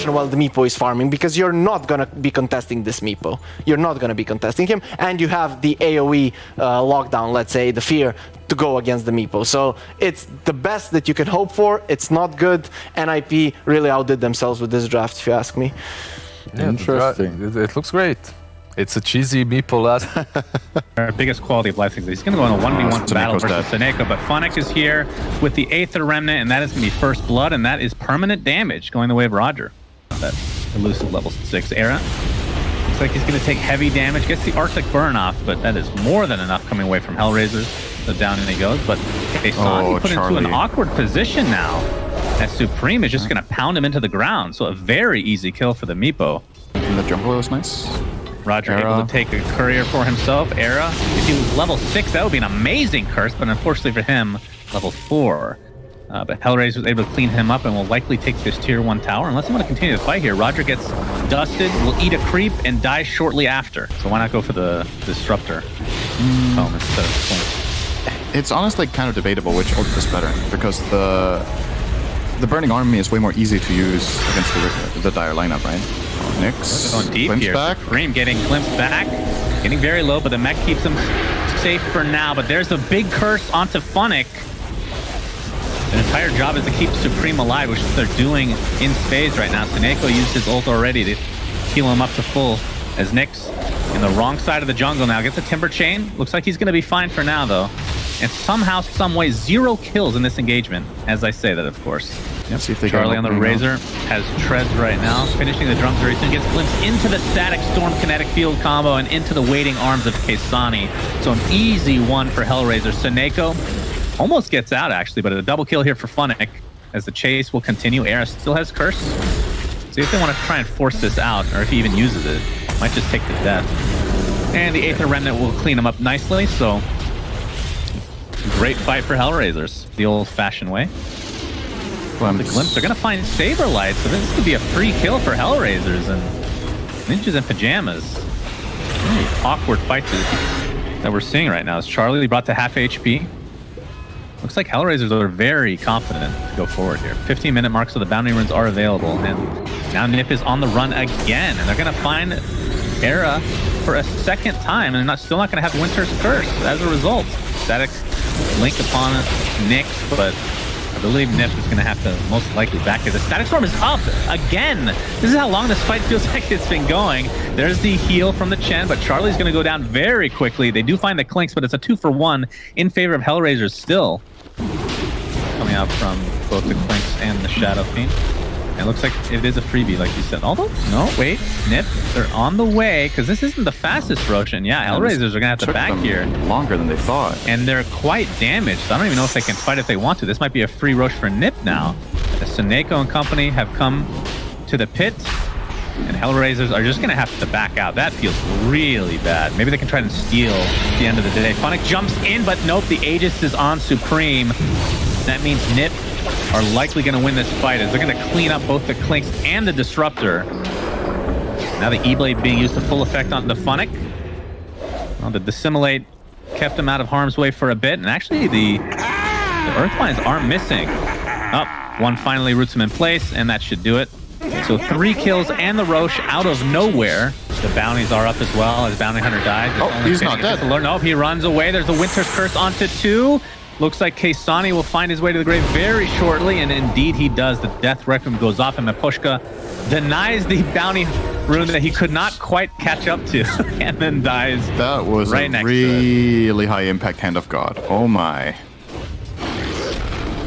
potion while the MEEPO is farming, because you're not going to be contesting this MEEPO. You're not going to be contesting him, and you have the AoE lockdown, let's say, the fear, to go against the MEEPO. So it's the best that you can hope for. It's not good. NiP really outdid themselves with this draft, if you ask me. Yeah, interesting. It looks great. It's a cheesy MEEPO last. Our biggest quality of life is he's going to go in a 1v1 battle versus Seneko, but Funnick is here with the Aether Remnant, and that is going to be first blood, and that is permanent damage going the way of Roger. That elusive level 6 Era. Looks like he's going to take heavy damage, gets the Arctic Burn off, but that is more than enough coming away from HellRaisers. So down he goes, but Kaysani put into an awkward position now, as Supreme is just going to pound him into the ground, so a very easy kill for the MEEPO. And the jungle was nice. Roger able to take a courier for himself. Era, if he was level 6, that would be an amazing curse, but unfortunately for him, level 4. But HellRaisers was able to clean him up and will likely take this tier 1 tower. Unless I'm going to continue the fight here. Roger gets dusted, will eat a creep, and die shortly after. So why not go for the Disruptor? Instead of points. It's honestly kind of debatable which ult is better, because the Burning Army is way more easy to use against the dire lineup, right? Nyx going deep glimpse here. back. Supreme getting glimpsed back, getting very low, but the mech keeps him safe for now. But there's a big curse onto Funnick. The entire job is to keep Supreme alive, which they're doing in spades right now. Seneko used his ult already to heal him up to full, as Nyx in the wrong side of the jungle now gets a Timber Chain. Looks like he's going to be fine for now, though. And somehow, some way, 0 kills in this engagement, as I say that, of course. Yep. See if they Charlie on the Razor has treads right now, finishing the drums very soon, gets glimpsed into the static storm kinetic field combo and into the waiting arms of Kaysani. So an easy one for HellRaiser. Seneko almost gets out, actually, but a double kill here for Funnick as the chase will continue. Era still has Curse. See if they want to try and force this out, or if he even uses it. Might just take the death. And the Aether Remnant will clean him up nicely, so great fight for HellRaisers, the old-fashioned way. The Glimpse, they're going to find Saberlight, so this could be a free kill for HellRaisers, and Ninjas in Pajamas. Very awkward fight that we're seeing right now. As Charlie brought to half HP. Looks like HellRaisers are very confident to go forward here. 15-minute mark, so the bounty runes are available, and now NiP is on the run again, and they're going to find Era for a second time, and they're still not going to have Winter's Curse as a result. Static link upon Nyx, but I believe NiP is going to have to most likely back here. The Static Storm is up again. This is how long this fight feels like it's been going. There's the heal from the Chen, but Charlie's going to go down very quickly. They do find the Clinks, but it's a 2-for-1 in favor of HellRaisers still. Coming out from both the Clinks and the Shadow Fiend. And it looks like it is a freebie, like you said. Although, no, wait, NiP, they're on the way, because this isn't the fastest Roshan. Yeah, HellRaisers are going to have to back here. Longer than they thought. And they're quite damaged. So I don't even know if they can fight if they want to. This might be a free Rosh for NiP now. The Seneko and company have come to the pit, and HellRaisers are just going to have to back out. That feels really bad. Maybe they can try and steal at the end of the day. Funnick jumps in, but nope, the Aegis is on Supreme. That means NiP are likely going to win this fight, as they're going to clean up both the Clinks and the Disruptor. Now the E-Blade being used to full effect on the Funnick. Well, the Dissimulate kept him out of harm's way for a bit, and actually the Earthbinds are missing. One finally roots him in place, and that should do it. So 3 kills and the Roche out of nowhere. The bounties are up as well, as Bounty Hunter dies. He's not dead. No, he runs away. There's a Winter's Curse onto 2. Looks like Kaysani will find his way to the grave very shortly, and indeed he does. The Death Requiem goes off, and PUSHKA denies the bounty rune that he could not quite catch up to, and then dies. That was right a really high impact Hand of God. Oh my.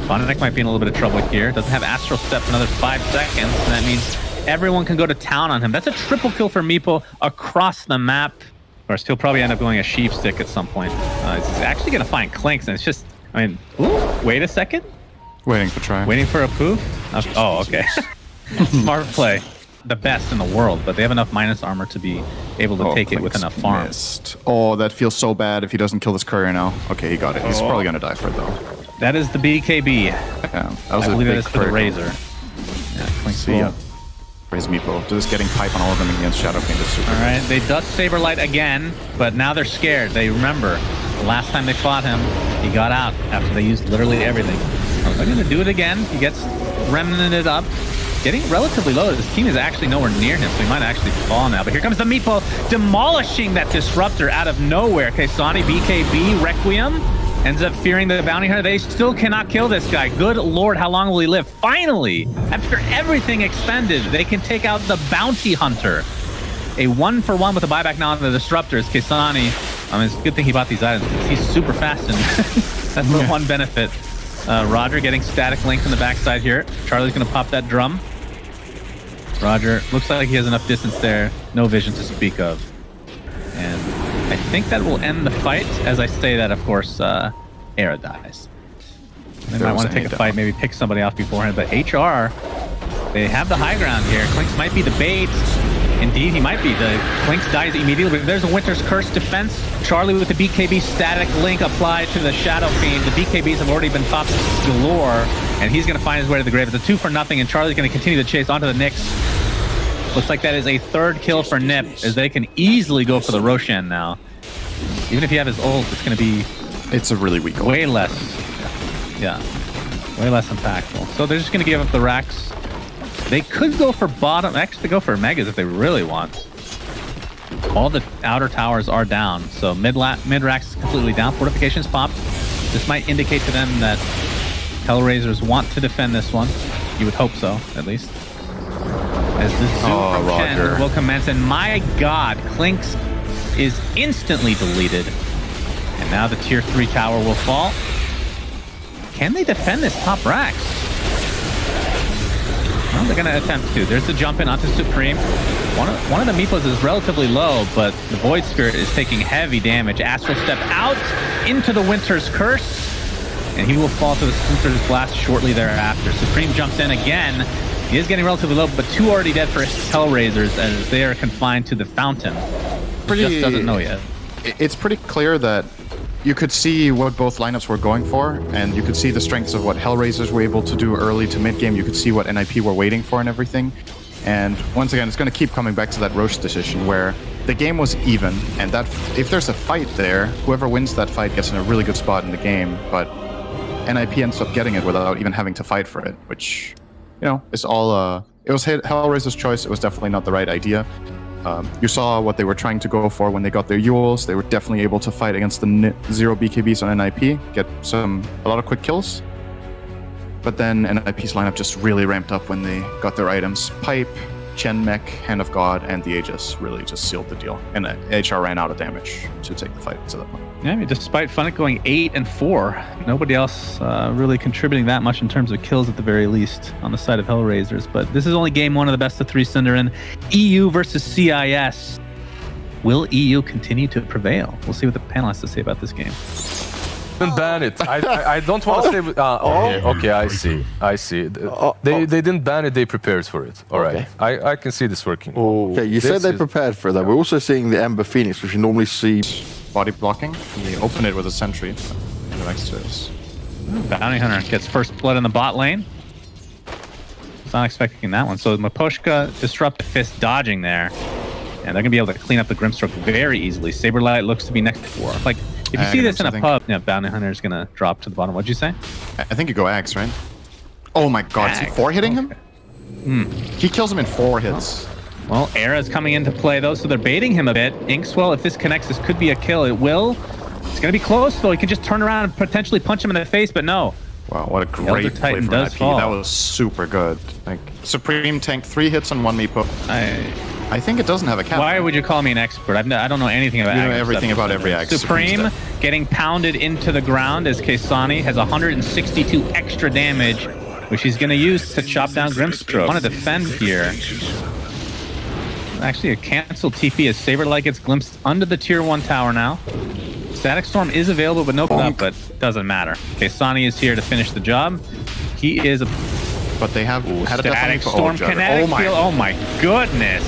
Funnick might be in a little bit of trouble here. Doesn't have Astral Step for another 5 seconds, and that means everyone can go to town on him. That's a triple kill for MEEPO across the map. Of course, he'll probably end up going a Sheep Stick at some point. He's actually going to find Clinks, and it's just, I mean, ooh, wait a second. Waiting for try. Waiting for a poof? Oh, okay. Smart play. The best in the world, but they have enough minus armor to be able to take it with enough farm. Missed. Oh, that feels so bad if he doesn't kill this courier now. Okay, he got it. He's probably going to die for it, though. That is the BKB. Yeah, that was I believe that is for the Razor. Yeah, Clinks will. Praise MEEPO. Just getting pipe on all of them against Shadow Fiend is super. All right, they dust Saberlight again, but now they're scared. They remember the last time they fought him, he got out after they used literally everything. So they're going to do it again. He gets remnanted up, getting relatively low. His team is actually nowhere near him, so he might actually fall now. But here comes the MEEPO, demolishing that disruptor out of nowhere. Kaysani, BKB, Requiem ends up fearing the bounty hunter. They still cannot kill this guy. Good lord, how long will he live? Finally, after everything expended, they can take out the bounty hunter. A 1-for-1 with a buyback now on the disruptors. Kaysani, I mean, it's a good thing he bought these items. He's super fast, and that's the one benefit. Roger getting static link from the backside here. Charlie's going to pop that drum. Roger, looks like he has enough distance there. No vision to speak of. And I think that will end the fight. As I say that, of course, Era dies. They might want to take a fight, maybe pick somebody off beforehand. But HR, they have the high ground here. Clinks might be the bait. Indeed, he might be. The Clinks dies immediately, but there's a Winter's Curse defense. Charlie with the BKB static link applied to the Shadow Fiend. The BKBs have already been popped galore, and he's going to find his way to the grave. It's a 2-for-0, and Charlie's going to continue the chase onto the Nyx. Looks like that is a 3rd kill for NiP, as they can easily go for the Roshan now. Even if you have his ult, it's going to be... It's a really weak ult. Way less. Yeah. Way less impactful. So they're just going to give up the racks. They could go for bottom. Actually, they go for megas if they really want. All the outer towers are down, so mid-racks is completely down. Fortifications popped. This might indicate to them that HellRaisers want to defend this one. You would hope so, at least. As the zoom from Chen will commence, and my god, Clinks is instantly deleted. And now the tier 3 tower will fall. Can they defend this top racks? Well, they're going to attempt to. There's the jump in onto Supreme. One of the MEEPOs is relatively low, but the Void Spirit is taking heavy damage. Astral Step out into the Winter's Curse, and he will fall to the Winter's Blast shortly thereafter. Supreme jumps in again. He is getting relatively low, but 2 already dead for HellRaisers as they are confined to the fountain. Just doesn't know yet. It's pretty clear that you could see what both lineups were going for, and you could see the strengths of what HellRaisers were able to do early to mid-game. You could see what NiP were waiting for and everything. And once again, it's going to keep coming back to that Roche decision where the game was even, and that if there's a fight there, whoever wins that fight gets in a really good spot in the game, but NiP ends up getting it without even having to fight for it, which, you know, is all... it was HellRaiser's choice. It was definitely not the right idea. You saw what they were trying to go for when they got their Yules. They were definitely able to fight against the 0 BKBs on NiP, get a lot of quick kills. But then NiP's lineup just really ramped up when they got their items. Pipe, Chen Mech, Hand of God, and the Aegis really just sealed the deal. And HR ran out of damage to take the fight to that point. Yeah, I mean, despite Funnick going 8 and 4, nobody else really contributing that much in terms of kills at the very least on the side of HellRaisers. But this is only game 1 of the best of 3 Cinderin. EU versus CIS. Will EU continue to prevail? We'll see what the panel has to say about this game. Didn't ban it. I don't want to say. Okay, I see. They didn't ban it. They prepared for it. All right. I can see this working. Okay, you said they prepared for that. We're also seeing the Ember Phoenix, which you normally see. Body blocking. He opened it with a sentry next to us. Bounty Hunter gets first blood in the bot lane. Was not expecting that one. So PUSHKA disrupt fist dodging there, and they're gonna be able to clean up the Grimstroke very easily. Saberlight looks to be next to 4. Like if you see this in a pub, yeah, Bounty Hunter is gonna drop to the bottom. What'd you say? I think you go Axe, right? Oh my god, is he 4 hitting him? He kills him in 4 hits. Well, Era's coming into play though, so they're baiting him a bit. Inkswell, if this connects, this could be a kill. It will. It's gonna be close though. He can just turn around and potentially punch him in the face, but no. Wow, what a great play from NiP. That was super good. Like Supreme tanked 3 hits on 1 MEEPO. I think it doesn't have a cap. Why would you call me an expert? I don't know anything about. You know everything about every axe. Supreme getting pounded into the ground as Kaysani has 162 extra damage, which he's going to use to chop down Grimstroke. Want to defend here. Actually, a cancel TP as Saberlight gets glimpsed under the tier 1 tower now. Static Storm is available, but no up, but doesn't matter. Kaysani is here to finish the job. He is a... But they have had a Static Storm kinetic heal. Oh my goodness.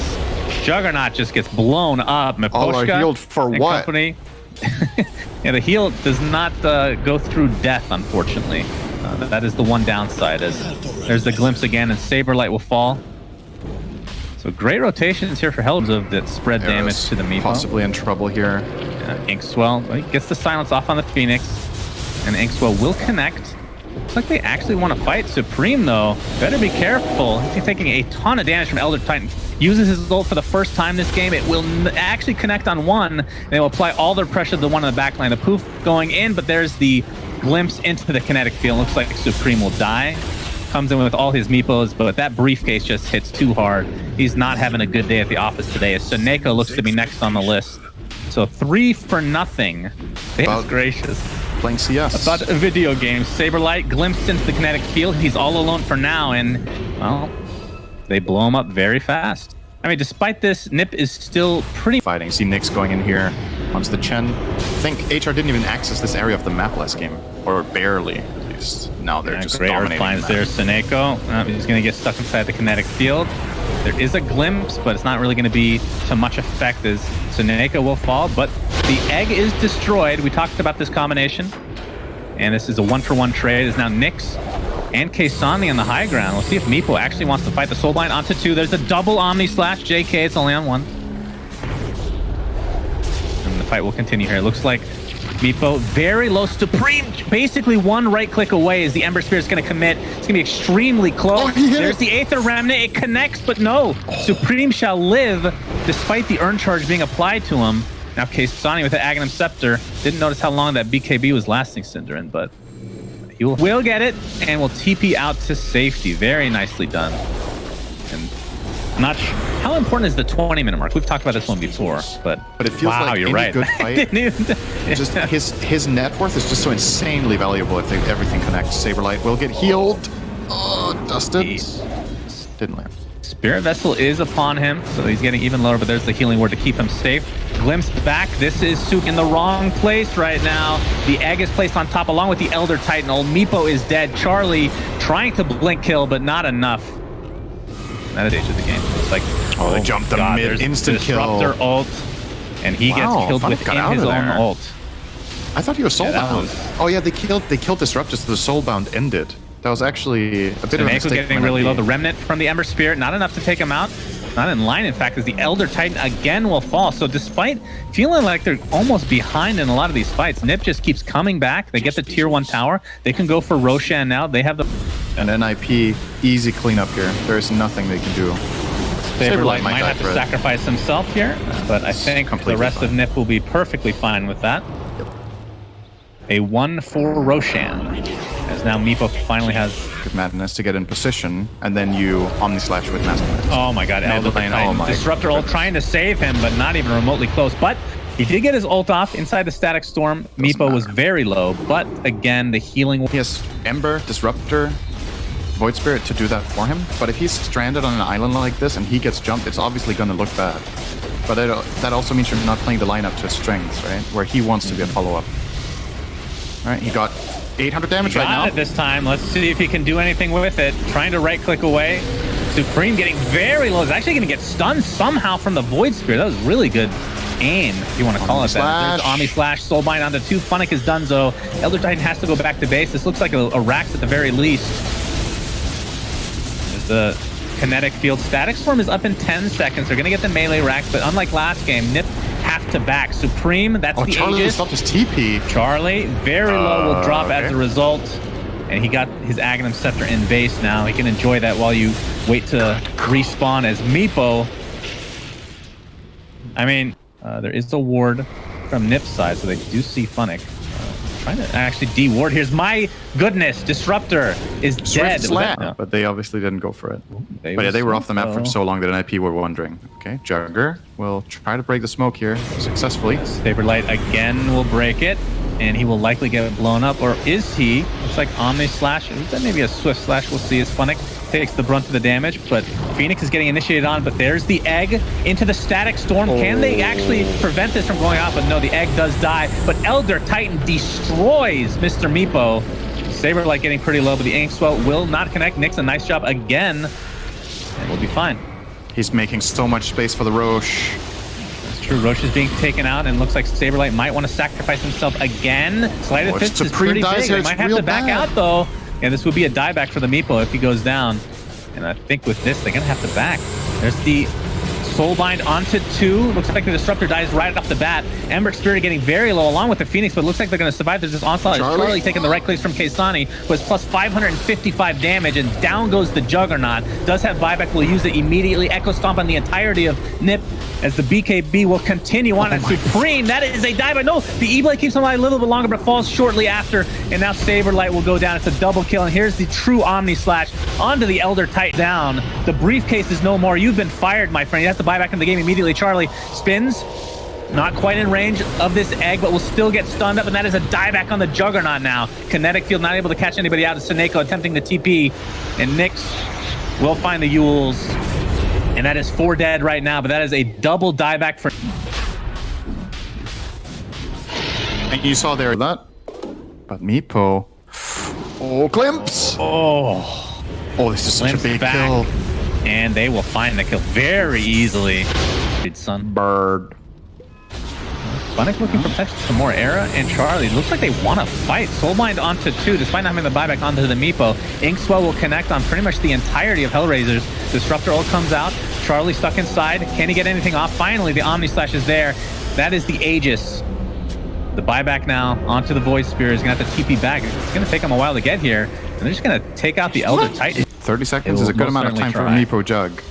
Juggernaut just gets blown up. All are healed for what? Company. Yeah, the heal does not go through death, unfortunately. That is the one downside. As there's the glimpse again, and Saberlight will fall. So great rotations here for HellRaisers that spread damage to the MEEPO. Possibly in trouble here. Inkswell, he gets the silence off on the Phoenix, and Inkswell will connect. Looks like they actually want to fight. Supreme, though, better be careful. He's taking a ton of damage from Elder Titan. Uses his ult for the first time this game. It will actually connect on one. They will apply all their pressure to the one in the back line. The poof going in, but there's the glimpse into the kinetic field. Looks like Supreme will die. Comes in with all his meepos, but that briefcase just hits too hard. He's not having a good day at the office today, as Soneko looks to be next on the list. So 3 for nothing. Goodness gracious. Playing CS. About a video game. Saberlight glimpsed into the kinetic field. He's all alone for now, and, well, they blow him up very fast. I mean, despite this, NiP is still pretty... Fighting. See Nyx going in here onto the Chen. I think HR didn't even access this area of the map last game, or barely, at least. Now they're just great dominating Earth there. Soneko, he's going to get stuck inside the kinetic field. There is a glimpse, but it's not really going to be to much effect as Soneko will fall, but the egg is destroyed. We talked about this combination, and this is a 1-for-1 trade. It's now Nyx and Kaysani on the high ground. We'll see if MEEPO actually wants to fight the Soulblind onto 2. There's a double Omni Slash. JK, it's only on 1. And the fight will continue here. It looks like MEEPO very low. Supreme basically one right click away as the Ember Spirit is going to commit. It's going to be extremely close. There's the Aether Remnant. It connects, but no. Supreme shall live despite the Urn Charge being applied to him. Now Kaysani with the Aghanim Scepter. Didn't notice how long that BKB was lasting, Synderin, but he will get it and will TP out to safety. Very nicely done. And not sure. How important is the 20-minute mark? We've talked about this one before, but it feels wow, like you're any right. good fight. Just his net worth is just so insanely valuable if everything connects. Saberlight will get healed. Oh, dusted. Didn't land. Spirit Vessel is upon him, so he's getting even lower, but there's the healing word to keep him safe. Glimpse back. This is Suk in the wrong place right now. The egg is placed on top along with the Elder Titan. Old MEEPO is dead. Charlie trying to blink kill, but not enough. That is the age of the game. It's like, oh, they jumped the mid instant Disruptor kill. Ult, and he gets killed within his own ult. I thought he was soulbound. Was... Oh yeah, they killed Disruptor so the soulbound ended. That was actually a bit of a mistake. Getting really low. The Remnant from the Ember Spirit, not enough to take him out. Not in line, in fact, as the Elder Titan again will fall. So despite feeling like they're almost behind in a lot of these fights, NiP just keeps coming back. They get the tier 1 tower. They can go for Roshan now. They have the... And NiP, easy cleanup here. There is nothing they can do. Saberlight might have to sacrifice himself here, but I think the rest of NiP will be perfectly fine with that. Yep. A 1 for Roshan. As now MEEPO finally has... Good madness to get in position, and then you Omni Slash with Master Knight. Oh my god, Elder Titan. Disruptor ult trying to save him, but not even remotely close. But he did get his ult off inside the Static Storm. MEEPO was very low, but again, the healing... He has Ember, Disruptor, Void Spirit to do that for him, but if he's stranded on an island like this and he gets jumped, it's obviously going to look bad. But that also means you're not playing the lineup to his strengths, right? Where he wants to be a follow-up. All right, he got 800 damage right now. It this time. Let's see if he can do anything with it. Trying to right-click away. Supreme getting very low. Is actually going to get stunned somehow from the Void Spirit. That was really good aim, if you want to call it that. There's Omni Slash, Soulbind onto 2. Funnick is done, so Elder Titan has to go back to base. This looks like a Rax at the very least. There's the kinetic field. Static Storm is up in 10 seconds. They're going to get the melee Rax, but unlike last game, NiP have to back. Supreme, that's the Charlie Aegis. stopped his TP. Charlie, very low, will drop as a result. And he got his Aghanim Scepter in base now. He can enjoy that while you wait to respawn as MEEPO. I mean, there is a ward from NiP's side, so they do see Funnick. Trying to actually de-ward. Here's my goodness. Disruptor is dead. No. But they obviously didn't go for it. But yeah, they were off the map for so long that NiP were wondering. Okay, Jugger will try to break the smoke here successfully. Saberlight again will break it, and he will likely get blown up. Or is he? Looks like Omni Slash. Is that maybe a Swift Slash? We'll see as Funnick takes the brunt of the damage, but Phoenix is getting initiated on, but there's the egg into the Static Storm. Can they actually prevent this from going off? But no, the egg does die, but Elder Titan destroys Mr. MEEPO. Saberlight getting pretty low, but the Inkswell will not connect. Nyx, a nice job again, and we'll be fine. He's making so much space for the Roche. That's true. Roche is being taken out, and looks like Saberlight might want to sacrifice himself again. Sleight of Fist is pretty big. They might have to back out, though. And this would be a dieback for the MEEPO if he goes down. And I think with this, they're going to have to back. There's the Soulbind onto 2. Looks like the Disruptor dies right off the bat. Ember Spirit getting very low along with the Phoenix, but it looks like they're going to survive. There's this onslaught. Charlie taking the right clicks from Kaysani, was plus 555 damage, and down goes the Juggernaut. Does have buyback, will use it immediately. Echo Stomp on the entirety of NiP as the BKB will continue on. And Supreme, that is a dive. No, the E-Blade keeps him alive a little bit longer, but falls shortly after. And now Saberlight will go down. It's a double kill. And here's the true Omni Slash onto the Elder Titan down. The briefcase is no more. You've been fired, my friend. He has to buy back in the game immediately. Charlie spins. Not quite in range of this egg, but will still get stunned up, and that is a dieback on the Juggernaut now. Kinetic Field not able to catch anybody out. Seneko attempting the TP, and Nyx will find the Yules. And that is 4 dead right now, but that is a double dieback for... And you saw there that, but MEEPO. Oh, glimpse! Oh, this is such a big kill. And they will find the kill very easily. Son. Bird. Funnick looking for potentially some more era, and Charlie, looks like they want to fight. Soulbind onto 2, despite not having the buyback onto the MEEPO. Inkswell will connect on pretty much the entirety of HellRaisers. Disruptor ult comes out. Charlie stuck inside. Can he get anything off? Finally, the Omni Slash is there. That is the Aegis. The buyback now onto the Void Spear is going to have to TP back. It's going to take them a while to get here, and they're just going to take out the Elder Titan. 30 seconds is a good amount of time for a MEEPO Jug.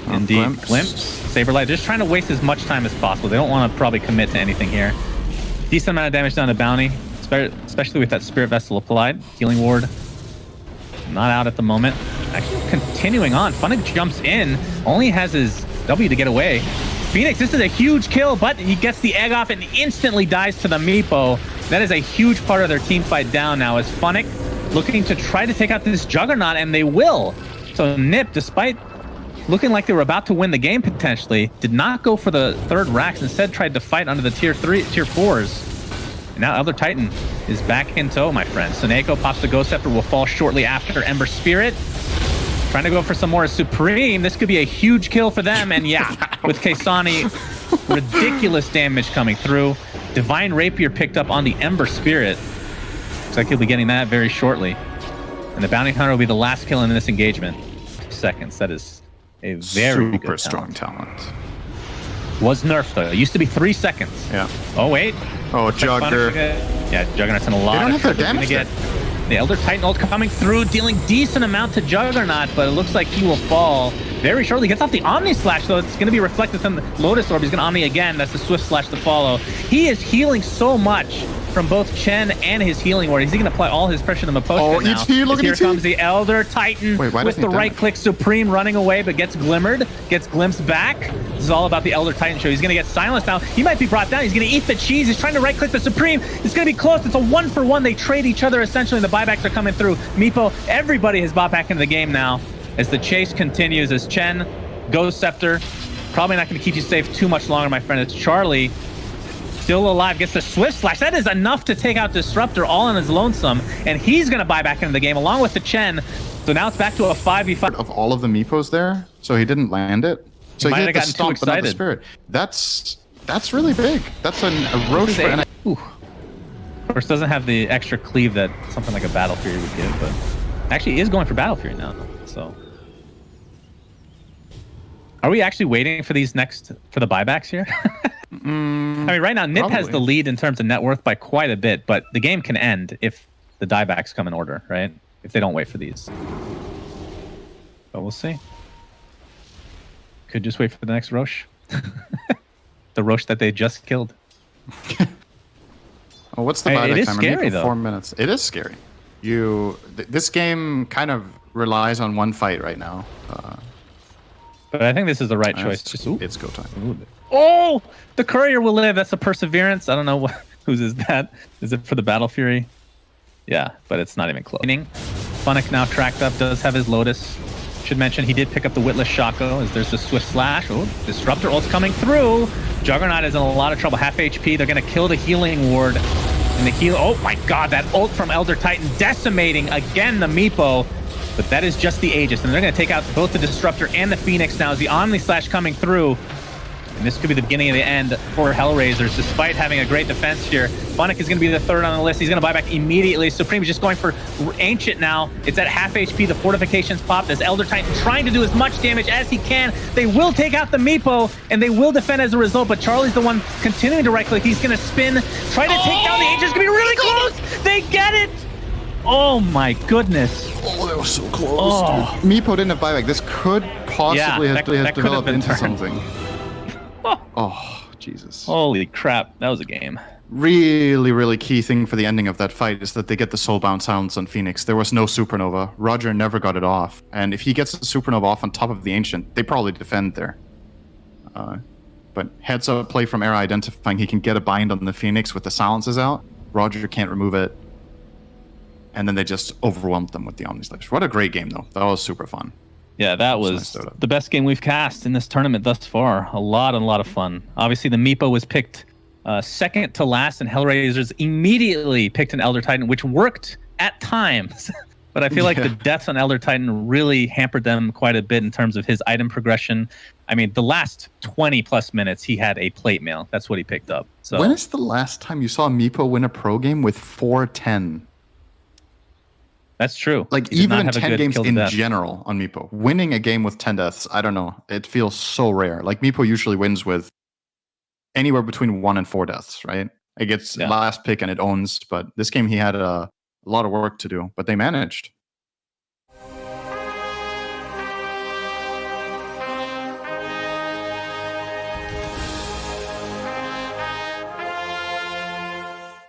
Indeed. Glimpse. Saberlight just trying to waste as much time as possible. They don't want to probably commit to anything here. Decent amount of damage down to Bounty, especially with that Spirit Vessel applied. Healing Ward not out at the moment. Actually continuing on. Funnick jumps in. Only has his W to get away. Phoenix, this is a huge kill, but he gets the egg off and instantly dies to the MEEPO. That is a huge part of their team fight down now as Funnick looking to try to take out this Juggernaut, and they will. So NiP, despite looking like they were about to win the game potentially, did not go for the 3rd racks, instead tried to fight under the tier 4s. And now Elder Titan is back in tow, my friend. Seneko pops the Ghost Scepter, will fall shortly after. Ember Spirit trying to go for some more Supreme. This could be a huge kill for them, and yeah, with Kaysani, ridiculous damage coming through. Divine Rapier picked up on the Ember Spirit. Looks like he'll be getting that very shortly. And the Bounty Hunter will be the last kill in this engagement. 2 seconds, that is a very super good strong talent. Was nerfed though. It used to be 3 seconds. Yeah. Oh wait. Oh, Jugger. Yeah, Juggernaut's in a lot. They don't of have their trouble. damage. Get the Elder Titan ult coming through, dealing decent amount to Juggernaut, but it looks like he will fall very shortly. Gets off the Omni Slash though. It's going to be reflected from the Lotus Orb. He's going to Omni again. That's the Swift Slash to follow. He is healing so much from both Chen and his healing ward. He's going to apply all his pressure to the PUSHKA now. ET, look at Here ET. comes the Elder Titan with the right click. Supreme running away, but gets glimmered, gets glimpsed back. This is all about the Elder Titan show. He's going to get silenced now. He might be brought down. He's going to eat the cheese. He's trying to right click the Supreme. It's going to be close. It's a 1-for-1. They trade each other essentially, and the buybacks are coming through. MEEPO, everybody has bought back into the game now as the chase continues, as Chen, Ghost Scepter, probably not going to keep you safe too much longer, my friend. It's Charlie, still alive, gets the Swift Slash. That is enough to take out Disruptor all on his lonesome, and he's going to buy back into the game along with the Chen. So now it's back to a 5v5. Of all of the MEEPOs there, so he didn't land it. So he might hit have the gotten too stomp, but not the excited. Spirit. That's really big. That's a roach for NiP. Of course, doesn't have the extra cleave that something like a Battle Fury would give, but actually is going for Battle Fury now. So, are we actually waiting for these for the buybacks here? I mean, right now NiP has the lead in terms of net worth by quite a bit, but the game can end if the diebacks come in order, right? If they don't wait for these. But we'll see. Could just wait for the next Roche. The Roche that they just killed. Oh, what's the buyback time? It is scary, though. 4 minutes. It is scary. This game kind of relies on one fight right now. But I think this is the right choice. It's go time. Oh, the Courier will live. That's a Perseverance. I don't know whose is that. Is it for the Battle Fury? Yeah, but it's not even close. Funnick now tracked up, does have his Lotus. Should mention he did pick up the Witless Shaco as there's the Swift Slash. Oh, Disruptor ult's coming through. Juggernaut is in a lot of trouble. Half HP. They're going to kill the Healing Ward. And the heal. Oh my god, that ult from Elder Titan decimating again the MEEPO. But that is just the Aegis. And they're going to take out both the Disruptor and the Phoenix now as the Omni Slash coming through. And this could be the beginning of the end for HellRaisers, despite having a great defense here. Funnick is going to be the third on the list. He's going to buy back immediately. Supreme is just going for Ancient now. It's at half HP. The fortifications popped as Elder Titan trying to do as much damage as he can. They will take out the MEEPO, and they will defend as a result, but Charlie's the one continuing to right-click. He's going to spin, try to take down the Ancient. It's going to be really close. They get it. Oh my goodness. Oh, that was so close. Oh. MEEPO didn't have buyback. This could possibly have developed into turned. something. Oh, Jesus. Holy crap. That was a game. Really, really key thing for the ending of that fight is that they get the soulbound silence on Phoenix. There was no supernova. Roger never got it off. And if he gets the supernova off on top of the Ancient, they probably defend there. But heads up play from Era identifying he can get a bind on the Phoenix with the silences out. Roger can't remove it. And then they just overwhelmed them with the Omnislash. What a great game, though. That was super fun. Yeah, that was the best game we've cast in this tournament thus far. A lot of fun. Obviously, the MEEPO was picked second to last, and HellRaisers immediately picked an Elder Titan, which worked at times. But I feel like the deaths on Elder Titan really hampered them quite a bit in terms of his item progression. I mean, the last 20-plus minutes, he had a plate mail. That's what he picked up. So when is the last time you saw MEEPO win a pro game with 4-10? That's true. Like, even 10 games in general on MEEPO. Winning a game with 10 deaths, I don't know. It feels so rare. Like, MEEPO usually wins with anywhere between 1 and 4 deaths, right? It gets last pick and it owns, but this game he had a lot of work to do, but they managed.